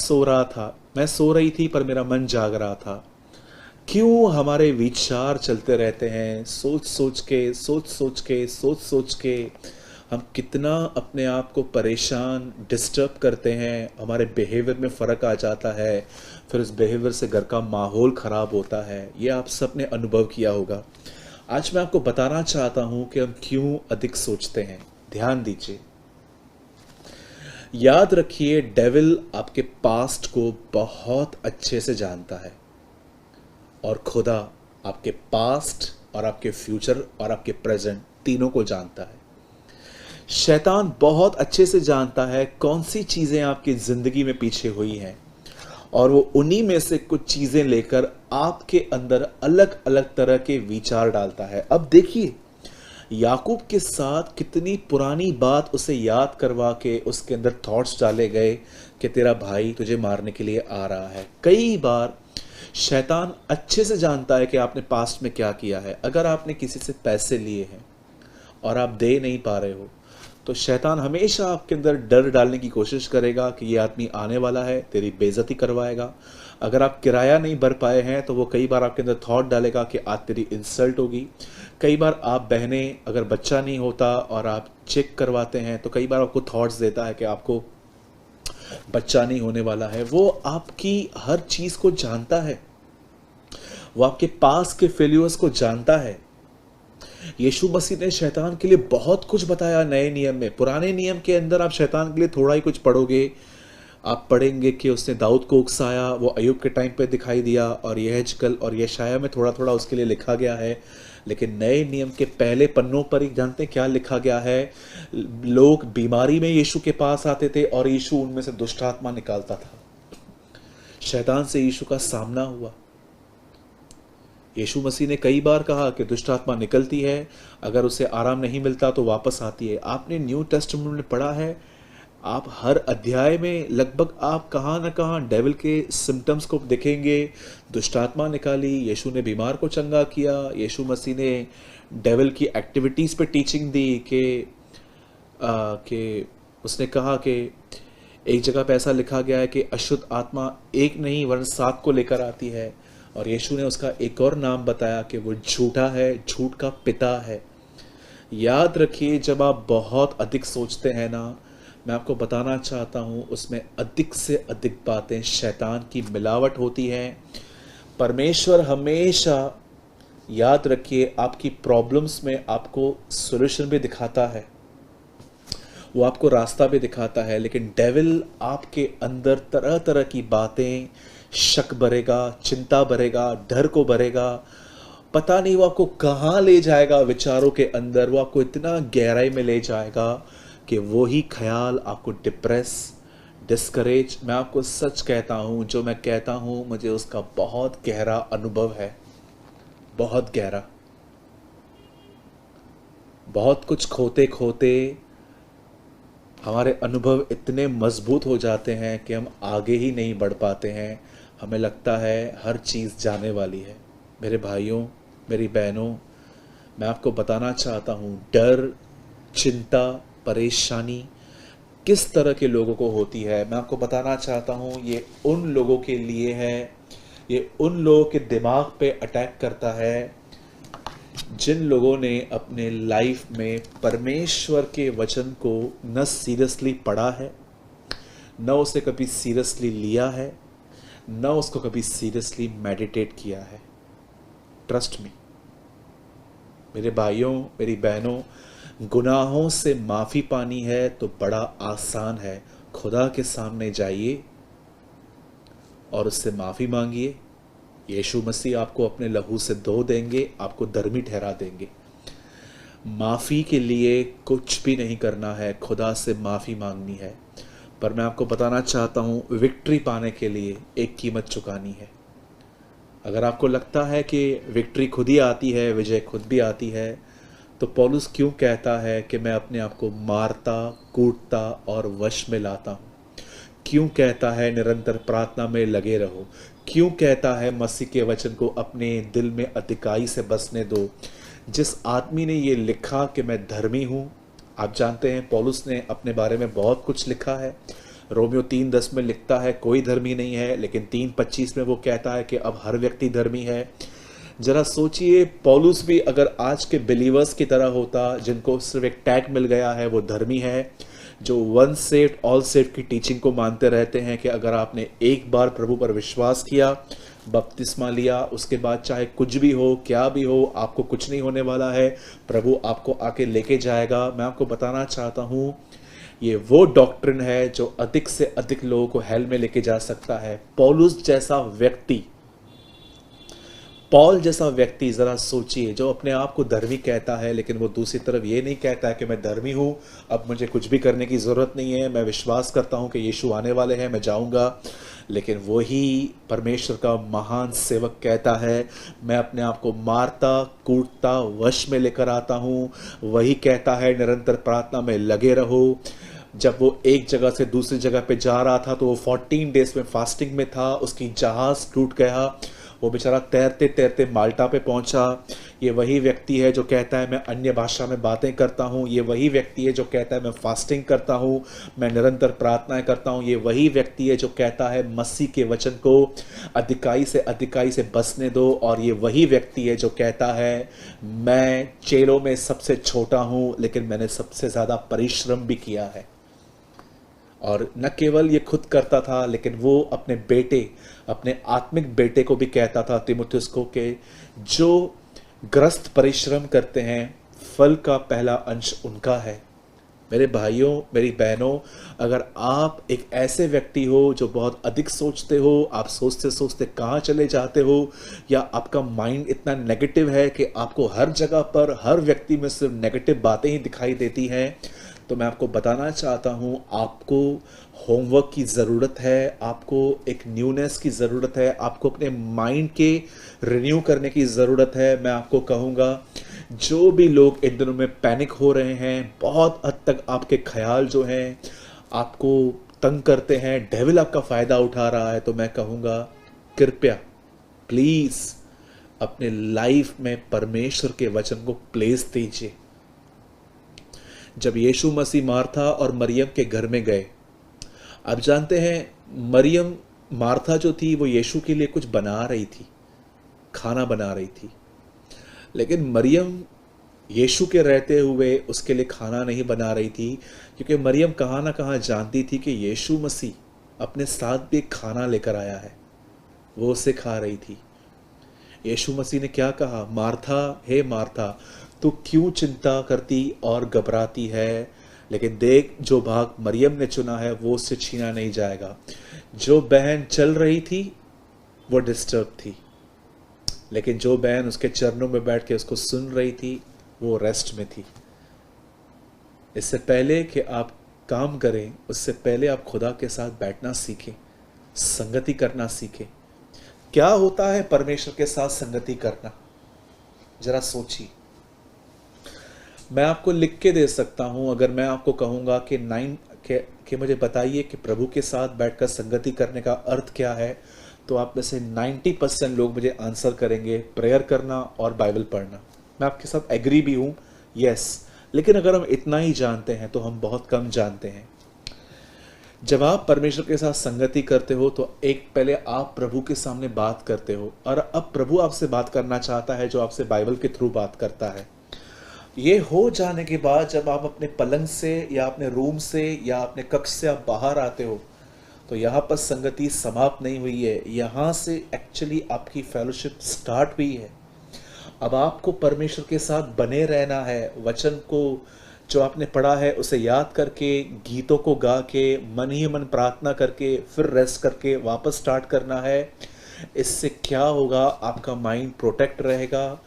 सो रही थी पर मेरा मन जाग रहा था। क्यों हमारे विचार चलते रहते हैं, सोच सोच के हम कितना अपने आप को परेशान, डिस्टर्ब करते हैं। हमारे बिहेवियर में फ़र्क आ जाता है, फिर उस बिहेवियर से घर का माहौल ख़राब होता है। ये आप सब ने अनुभव किया होगा। आज मैं आपको बताना चाहता हूँ कि हम क्यों अधिक सोचते हैं। ध्यान दीजिए, याद रखिए, डेविल आपके पास्ट को बहुत अच्छे से जानता है, और खुदा आपके पास्ट और आपके फ्यूचर और आपके प्रेजेंट तीनों को जानता है। शैतान बहुत अच्छे से जानता है कौन सी चीज़ें आपकी ज़िंदगी में पीछे हुई हैं, और वो उन्हीं में से कुछ चीज़ें लेकर आपके अंदर अलग अलग तरह के विचार डालता है। अब देखिए, याकूब के साथ कितनी पुरानी बात उसे याद करवा के उसके अंदर थॉट्स डाले गए कि तेरा भाई तुझे मारने के लिए आ रहा है। कई बार शैतान अच्छे से जानता है कि आपने पास्ट में क्या किया है। अगर आपने किसी से पैसे लिए हैं और आप दे नहीं पा रहे हो, तो शैतान हमेशा आपके अंदर डर डालने की कोशिश करेगा कि ये आदमी आने वाला है, तेरी बेइज्जती करवाएगा। अगर आप किराया नहीं भर पाए हैं तो वो कई बार आपके अंदर थॉट डालेगा कि आज तेरी इंसल्ट होगी। कई बार आप बहनें, अगर बच्चा नहीं होता और आप चेक करवाते हैं तो कई बार आपको थॉट्स देता है कि आपको बच्चा नहीं होने वाला है। वो आपकी हर चीज़ को जानता है, वो आपके पास के फेल्यूर्स को जानता है। यीशु मसीह ने शैतान के लिए बहुत कुछ बताया नए नियम में। पुराने नियम के अंदर आप शैतान के लिए थोड़ा ही कुछ पढ़ोगे, आप पढ़ेंगे कि उसने दाऊद को उकसाया, वो अय्यूब के टाइम पे दिखाई दिया, और यहेजकल और यशाया में थोड़ा थोड़ा उसके लिए लिखा गया है। लेकिन नए नियम के पहले पन्नों पर ही जानते हैं क्या लिखा गया है? लोग बीमारी में यीशु के पास आते थे और यीशु उनमें से दुष्ट आत्मा निकालता था। शैतान से यीशु का सामना हुआ। यीशु मसीह ने कई बार कहा कि दुष्ट आत्मा निकलती है, अगर उसे आराम नहीं मिलता तो वापस आती है। आपने न्यू टेस्टामेंट में पढ़ा है, आप हर अध्याय में लगभग आप कहाँ ना कहाँ डेविल के सिम्टम्स को देखेंगे। दुष्ट आत्मा निकाली, यीशु ने बीमार को चंगा किया, यीशु मसीह ने डेविल की एक्टिविटीज़ पे टीचिंग दी कि उसने कहा कि एक जगह पे ऐसा लिखा गया है कि अशुद्ध आत्मा एक नहीं वरन 7 को लेकर आती है, और यीशु ने उसका एक और नाम बताया कि वो झूठा है, झूठ का पिता है। याद रखिए, जब आप बहुत अधिक सोचते हैं ना, मैं आपको बताना चाहता हूँ, उसमें अधिक से अधिक बातें शैतान की मिलावट होती हैं। परमेश्वर हमेशा, याद रखिए, आपकी प्रॉब्लम्स में आपको सॉल्यूशन भी दिखाता है, वो आपको रास्ता भी दिखाता है। लेकिन डेविल आपके अंदर तरह तरह की बातें, शक भरेगा, चिंता भरेगा, डर को भरेगा। पता नहीं वो आपको कहाँ ले जाएगा विचारों के अंदर। वो आपको इतना गहराई में ले जाएगा कि वो ही ख्याल आपको डिप्रेस, डिस्करेज। मैं आपको सच कहता हूँ, जो मैं कहता हूँ मुझे उसका बहुत गहरा अनुभव है, बहुत गहरा। बहुत कुछ खोते खोते हमारे अनुभव इतने मजबूत हो जाते हैं कि हम आगे ही नहीं बढ़ पाते हैं। हमें लगता है हर चीज़ जाने वाली है। मेरे भाइयों, मेरी बहनों, मैं आपको बताना चाहता हूँ, डर, चिंता, परेशानी किस तरह के लोगों को होती है। मैं आपको बताना चाहता हूँ, ये उन लोगों के लिए है ये उन लोगों के दिमाग पे अटैक करता है जिन लोगों ने अपने लाइफ में परमेश्वर के वचन को न सीरियसली पढ़ा है, न उसे कभी सीरियसली लिया है, न उसको कभी सीरियसली मेडिटेट किया है। ट्रस्ट मी मेरे भाइयों, मेरी बहनों, गुनाहों से माफ़ी पानी है तो बड़ा आसान है। खुदा के सामने जाइए और उससे माफ़ी मांगिए। यीशु मसीह आपको अपने लहू से धो देंगे, आपको धर्मी ठहरा देंगे। माफ़ी के लिए कुछ भी नहीं करना है, खुदा से माफ़ी मांगनी है। पर मैं आपको बताना चाहता हूँ, विक्ट्री पाने के लिए एक कीमत चुकानी है। अगर आपको लगता है कि विक्ट्री खुद ही आती है, विजय खुद भी आती है, तो पौलुस क्यों कहता है कि मैं अपने आप को मारता, कूटता और वश में लाता हूँ? क्यों कहता है निरंतर प्रार्थना में लगे रहो? क्यों कहता है मसीह के वचन को अपने दिल में अधिकाई से बसने दो? जिस आदमी ने ये लिखा कि मैं धर्मी हूँ, आप जानते हैं पौलुस ने अपने बारे में बहुत कुछ लिखा है। रोमियो 3:10 में लिखता है कोई धर्मी नहीं है, लेकिन 3:25 में वो कहता है कि अब हर व्यक्ति धर्मी है। जरा सोचिए, पौलुस भी अगर आज के बिलीवर्स की तरह होता, जिनको सिर्फ एक टैग मिल गया है वो धर्मी है, जो वन सेव्ड ऑल सेव्ड की टीचिंग को मानते रहते हैं कि अगर आपने एक बार प्रभु पर विश्वास किया, बपतिस्मा लिया, उसके बाद चाहे कुछ भी हो, क्या भी हो, आपको कुछ नहीं होने वाला है, प्रभु आपको आके लेके जाएगा। मैं आपको बताना चाहता हूँ, ये वो डॉक्ट्रिन है जो अधिक से अधिक लोगों को हेल में लेके जा सकता है। पौलुस जैसा व्यक्ति, पॉल जैसा व्यक्ति, जरा सोचिए, जो अपने आप को धर्मी कहता है, लेकिन वो दूसरी तरफ ये नहीं कहता है कि मैं धर्मी हूँ, अब मुझे कुछ भी करने की ज़रूरत नहीं है, मैं विश्वास करता हूँ कि यीशु आने वाले हैं, मैं जाऊँगा। लेकिन वही परमेश्वर का महान सेवक कहता है मैं अपने आप को मारता, कूटता, वश में लेकर आता हूँ। वही कहता है निरंतर प्रार्थना में लगे रहो। जब वो एक जगह से दूसरी जगह पे जा रहा था तो वो 14 डेज में फास्टिंग में था, उसकी जहाज़ टूट गया, वो बेचारा तैरते तैरते माल्टा पे पहुंचा। ये वही व्यक्ति है जो कहता है मैं अन्य भाषा में बातें करता हूँ। ये वही व्यक्ति है जो कहता है मैं फास्टिंग करता हूँ, मैं निरंतर प्रार्थनाएं करता हूँ। ये वही व्यक्ति है जो कहता है मसीह के वचन को अधिकाई से बसने दो। और ये वही व्यक्ति है जो कहता है मैं चेलों में सबसे छोटा हूँ, लेकिन मैंने सबसे ज़्यादा परिश्रम भी किया है। और न केवल ये खुद करता था, लेकिन वो अपने बेटे, अपने आत्मिक बेटे को भी कहता था, तीमुथियुस को, कि जो ग्रस्त परिश्रम करते हैं फल का पहला अंश उनका है। मेरे भाइयों, मेरी बहनों, अगर आप एक ऐसे व्यक्ति हो जो बहुत अधिक सोचते हो, आप सोचते सोचते कहाँ चले जाते हो, या आपका माइंड इतना नेगेटिव है कि आपको हर जगह पर हर व्यक्ति में सिर्फ नेगेटिव बातें ही दिखाई देती हैं, तो मैं आपको बताना चाहता हूँ आपको होमवर्क की ज़रूरत है, आपको एक न्यूनेस की ज़रूरत है, आपको अपने माइंड के रिन्यू करने की ज़रूरत है। मैं आपको कहूँगा जो भी लोग इन दिनों में पैनिक हो रहे हैं, बहुत हद तक आपके ख्याल जो हैं आपको तंग करते हैं, डेविल आपका फ़ायदा उठा रहा है, तो मैं कहूँगा कृपया प्लीज़ अपने लाइफ में परमेश्वर के वचन को प्लेस दीजिए। जब यीशु मसीह मार्था और मरियम के घर में गए, आप जानते हैं मरियम, मार्था जो थी वो यीशु के लिए कुछ बना रही थी, खाना बना रही थी, लेकिन मरियम यीशु के रहते हुए उसके लिए खाना नहीं बना रही थी, क्योंकि मरियम कहाँ ना कहाँ जानती थी कि यीशु मसीह अपने साथ भी खाना लेकर आया है, वो उसे खा रही थी। यीशु मसीह ने क्या कहा? मार्था, हे मार्था, तू क्यों चिंता करती और घबराती है? लेकिन देख, जो भाग मरियम ने चुना है वो उससे छीना नहीं जाएगा। जो बहन चल रही थी वो डिस्टर्ब थी, लेकिन जो बहन उसके चरणों में बैठ के उसको सुन रही थी वो रेस्ट में थी। इससे पहले कि आप काम करें, उससे पहले आप खुदा के साथ बैठना सीखें, संगति करना सीखें। क्या होता है परमेश्वर के साथ संगति करना? जरा सोचिए। मैं आपको लिख के दे सकता हूं, अगर मैं आपको कहूंगा कि मुझे बताइए कि प्रभु के साथ बैठकर संगति करने का अर्थ क्या है, तो आप में से 90% लोग मुझे आंसर करेंगे प्रेयर करना और बाइबल पढ़ना। मैं आपके साथ एग्री भी हूं, यस, लेकिन अगर हम इतना ही जानते हैं तो हम बहुत कम जानते हैं। जब आप परमेश्वर के साथ संगति करते हो तो एक पहले आप प्रभु के सामने बात करते हो, और अब प्रभु आपसे बात करना चाहता है, जो आपसे बाइबल के थ्रू बात करता है। ये हो जाने के बाद जब आप अपने पलंग से या अपने रूम से या अपने कक्ष से आप बाहर आते हो, तो यहाँ पर संगति समाप्त नहीं हुई है, यहाँ से एक्चुअली आपकी फेलोशिप स्टार्ट हुई है। अब आपको परमेश्वर के साथ बने रहना है, वचन को जो आपने पढ़ा है उसे याद करके, गीतों को गा के, मन ही मन प्रार्थना करके, फिर रेस्ट करके वापस स्टार्ट करना है। इससे क्या होगा, आपका माइंड प्रोटेक्ट रहेगा।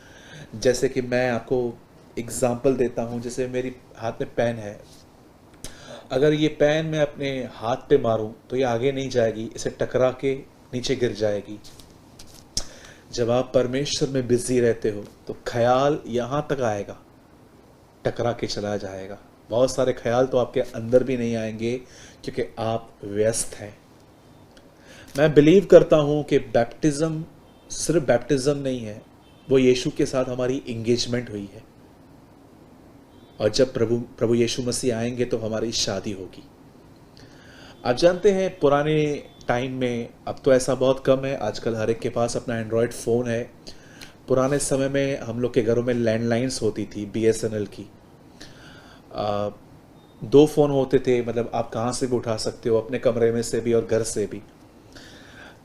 जैसे कि मैं आपको एग्जांपल देता हूँ, जैसे मेरी हाथ में पेन है, अगर ये पेन मैं अपने हाथ पे मारूं तो ये आगे नहीं जाएगी, इसे टकरा के नीचे गिर जाएगी। जब आप परमेश्वर में बिजी रहते हो तो ख्याल यहाँ तक आएगा, टकरा के चला जाएगा। बहुत सारे ख्याल तो आपके अंदर भी नहीं आएंगे क्योंकि आप व्यस्त हैं। मैं बिलीव करता हूँ कि बैप्टिज्म सिर्फ बैप्टिज्म नहीं है, वो यीशु के साथ हमारी इंगेजमेंट हुई है, और जब प्रभु यीशु मसीह आएंगे तो हमारी शादी होगी। आप जानते हैं पुराने टाइम में, अब तो ऐसा बहुत कम है, आजकल हर एक के पास अपना एंड्रॉयड फ़ोन है। पुराने समय में हम लोग के घरों में लैंडलाइंस होती थी, BSNL की। 2 फ़ोन होते थे, मतलब आप कहाँ से भी उठा सकते हो, अपने कमरे में से भी और घर से भी।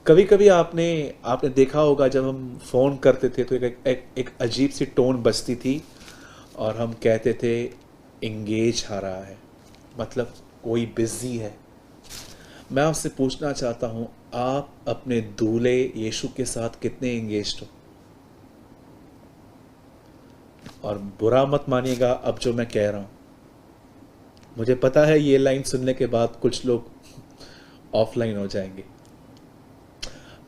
कभी कभी आपने देखा होगा, जब हम फ़ोन करते थे तो एक अजीब सी टोन बजती थी और हम कहते थे इंगेज आ रहा है, मतलब कोई बिजी है। मैं आपसे पूछना चाहता हूँ, आप अपने दूल्हे यीशु के साथ कितने इंगेज्ड हो? और बुरा मत मानिएगा अब जो मैं कह रहा हूँ, मुझे पता है ये लाइन सुनने के बाद कुछ लोग ऑफलाइन हो जाएंगे,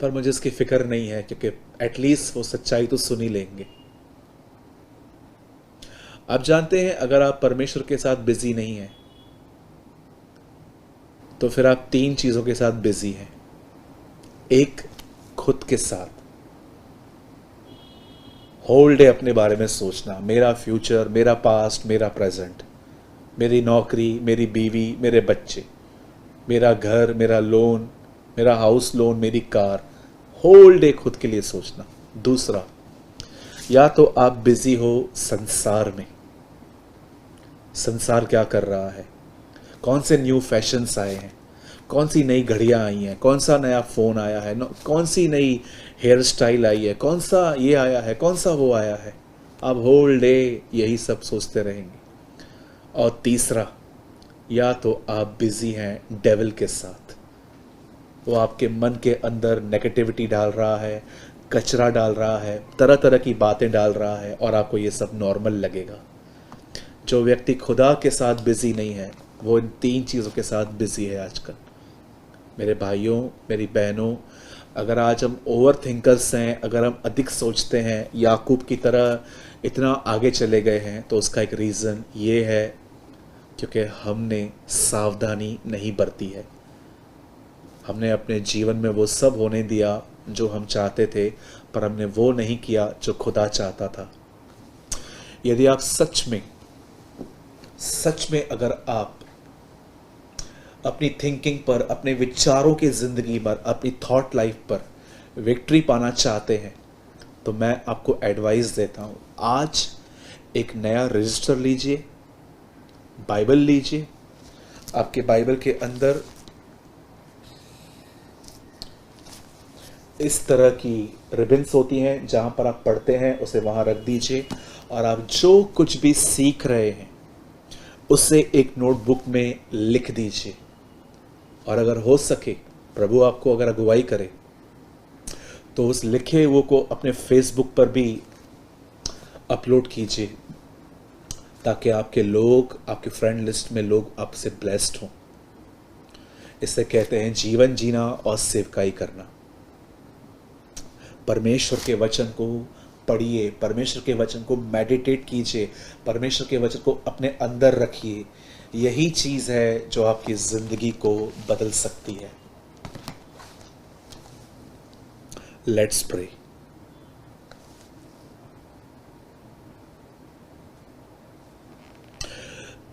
पर मुझे इसकी फिक्र नहीं है, क्योंकि एटलीस्ट वो सच्चाई तो सुन ही लेंगे। आप जानते हैं, अगर आप परमेश्वर के साथ बिजी नहीं हैं तो फिर आप 3 चीज़ों के साथ बिजी हैं। एक, खुद के साथ होल डे अपने बारे में सोचना, मेरा फ्यूचर, मेरा पास्ट, मेरा प्रेजेंट, मेरी नौकरी, मेरी बीवी, मेरे बच्चे, मेरा घर, मेरा लोन, मेरा हाउस लोन, मेरी कार, होल डे खुद के लिए सोचना। दूसरा, या तो आप बिजी हो संसार में, संसार क्या कर रहा है, कौन से न्यू फैशंस आए हैं, कौन सी नई घड़ियां आई हैं, कौन सा नया फ़ोन आया है, कौन सी नई हेयर स्टाइल आई है, कौन सा ये आया है, कौन सा वो आया है। आप होल डे यही सब सोचते रहेंगे। और तीसरा, या तो आप बिजी हैं डेविल के साथ, वो आपके मन के अंदर नेगेटिविटी डाल रहा है, कचरा डाल रहा है, तरह तरह की बातें डाल रहा है, और आपको ये सब नॉर्मल लगेगा। जो व्यक्ति खुदा के साथ बिजी नहीं है, वो इन 3 चीज़ों के साथ बिजी है आजकल। मेरे भाइयों, मेरी बहनों, अगर आज हम ओवर थिंकर्स हैं, अगर हम अधिक सोचते हैं, याकूब की तरह इतना आगे चले गए हैं, तो उसका एक रीज़न ये है क्योंकि हमने सावधानी नहीं बरती है। हमने अपने जीवन में वो सब होने दिया जो हम चाहते थे, पर हमने वो नहीं किया जो खुदा चाहता था। यदि आप सच में अगर आप अपनी थिंकिंग पर, अपने विचारों की ज़िंदगी पर, अपनी थॉट लाइफ पर विक्ट्री पाना चाहते हैं, तो मैं आपको एडवाइस देता हूँ, आज एक नया रजिस्टर लीजिए, बाइबल लीजिए। आपके बाइबल के अंदर इस तरह की रिबन्स होती हैं, जहाँ पर आप पढ़ते हैं उसे वहाँ रख दीजिए, और आप जो कुछ भी सीख रहे हैं उसे एक नोटबुक में लिख दीजिए। और अगर हो सके, प्रभु आपको अगर अगुवाई करे, तो उस लिखे वो को अपने फेसबुक पर भी अपलोड कीजिए, ताकि आपके लोग, आपके फ्रेंड लिस्ट में लोग आपसे ब्लेस्ड हों। इसे कहते हैं जीवन जीना और सेवकाई करना। परमेश्वर के वचन को पढ़िए, परमेश्वर के वचन को मेडिटेट कीजिए, परमेश्वर के वचन को अपने अंदर रखिए। यही चीज़ है जो आपकी ज़िंदगी को बदल सकती है। Let's pray.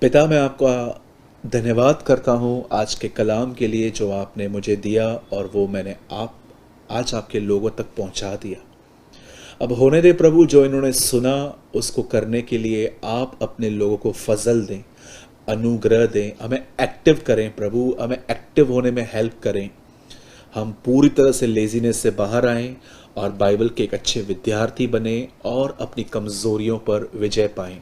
पिता, मैं आपका धन्यवाद करता हूँ आज के कलाम के लिए जो आपने मुझे दिया और वो मैंने आज आपके लोगों तक पहुँचा दिया। अब होने दे प्रभु, जो इन्होंने सुना उसको करने के लिए आप अपने लोगों को फजल दें, अनुग्रह दें, हमें एक्टिव करें प्रभु, हमें एक्टिव होने में हेल्प करें। हम पूरी तरह से लेजीनेस से बाहर आएं और बाइबल के एक अच्छे विद्यार्थी बने और अपनी कमज़ोरियों पर विजय पाएं।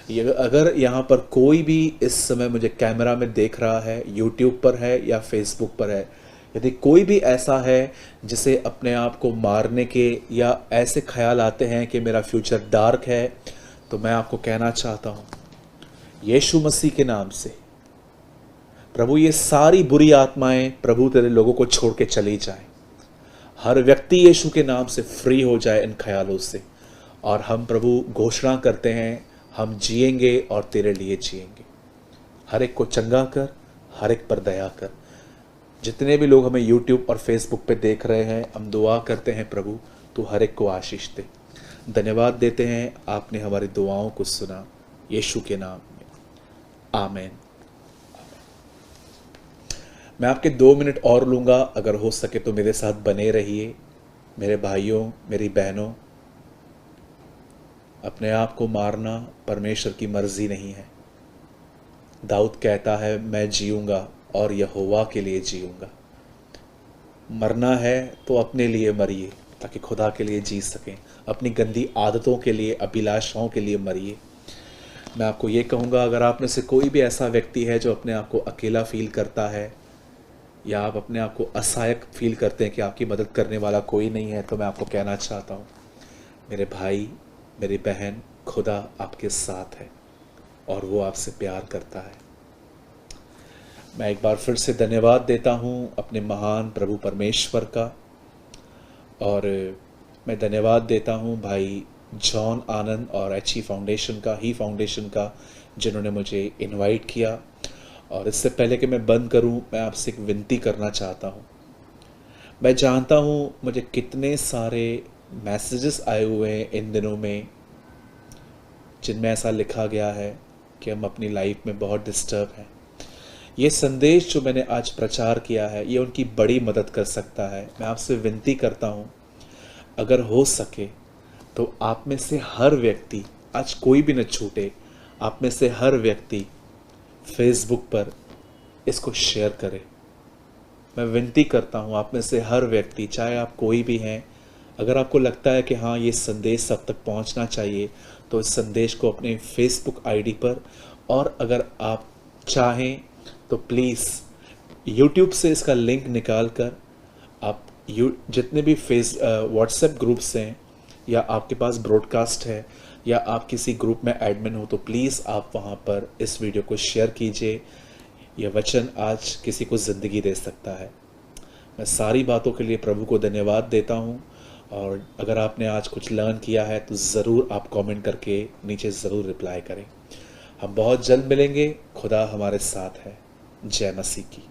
अगर यहाँ पर कोई भी इस समय मुझे कैमरा में देख रहा है, यूट्यूब पर है या फेसबुक पर है, यदि कोई भी ऐसा है जिसे अपने आप को मारने के या ऐसे ख्याल आते हैं कि मेरा फ्यूचर डार्क है, तो मैं आपको कहना चाहता हूँ यीशु मसीह के नाम से प्रभु, ये सारी बुरी आत्माएं प्रभु तेरे लोगों को छोड़ के चली जाए। हर व्यक्ति यीशु के नाम से फ्री हो जाए इन ख्यालों से। और हम प्रभु घोषणा करते हैं, हम जिएंगे और तेरे लिए जिएंगे। हर एक को चंगा कर, हर एक पर दया कर। जितने भी लोग हमें यूट्यूब और फेसबुक पे देख रहे हैं, हम दुआ करते हैं प्रभु तू हर एक को आशीष दे। धन्यवाद देते हैं, आपने हमारी दुआओं को सुना, यीशु के नाम में, आमीन। मैं आपके 2 मिनट और लूँगा, अगर हो सके तो मेरे साथ बने रहिए। मेरे भाइयों, मेरी बहनों, अपने आप को मारना परमेश्वर की मर्जी नहीं है। दाऊद कहता है, मैं जीऊँगा और यहोवा के लिए जीऊँगा। मरना है तो अपने लिए मरिए ताकि खुदा के लिए जी सकें। अपनी गंदी आदतों के लिए, अभिलाषाओं के लिए मरिए। मैं आपको ये कहूँगा, अगर आप में से कोई भी ऐसा व्यक्ति है जो अपने आप को अकेला फील करता है या आप अपने आप को असहायक फील करते हैं कि आपकी मदद करने वाला कोई नहीं है, तो मैं आपको कहना चाहता हूँ, मेरे भाई, मेरी बहन, खुदा आपके साथ है और वो आपसे प्यार करता है। मैं एक बार फिर से धन्यवाद देता हूँ अपने महान प्रभु परमेश्वर का, और मैं धन्यवाद देता हूँ भाई जॉन आनंद और एचई फाउंडेशन का जिन्होंने मुझे इनवाइट किया। और इससे पहले कि मैं बंद करूँ, मैं आपसे एक विनती करना चाहता हूँ। मैं जानता हूँ मुझे कितने सारे मैसेजेस आए हुए हैं इन दिनों में जिनमें ऐसा लिखा गया है कि हम अपनी लाइफ में बहुत डिस्टर्ब हैं। ये संदेश जो मैंने आज प्रचार किया है, ये उनकी बड़ी मदद कर सकता है। मैं आपसे विनती करता हूँ, अगर हो सके तो आप में से हर व्यक्ति, आज कोई भी न छूटे, आप में से हर व्यक्ति फेसबुक पर इसको शेयर करें। मैं विनती करता हूँ, आप में से हर व्यक्ति, चाहे आप कोई भी हैं, अगर आपको लगता है कि हाँ ये संदेश सब तक पहुँचना चाहिए, तो इस संदेश को अपने फेसबुक आईडी पर, और अगर आप चाहें तो प्लीज़ यूट्यूब से इसका लिंक निकाल कर आप जितने भी व्हाट्सएप ग्रुप्स हैं या आपके पास ब्रॉडकास्ट है या आप किसी ग्रुप में एडमिन हो, तो प्लीज़ आप वहाँ पर इस वीडियो को शेयर कीजिए। यह वचन आज किसी को ज़िंदगी दे सकता है। मैं सारी बातों के लिए प्रभु को धन्यवाद देता हूँ, और अगर आपने आज कुछ लर्न किया है तो ज़रूर आप कमेंट करके नीचे ज़रूर रिप्लाई करें। हम बहुत जल्द मिलेंगे। खुदा हमारे साथ है। जय मसीह की।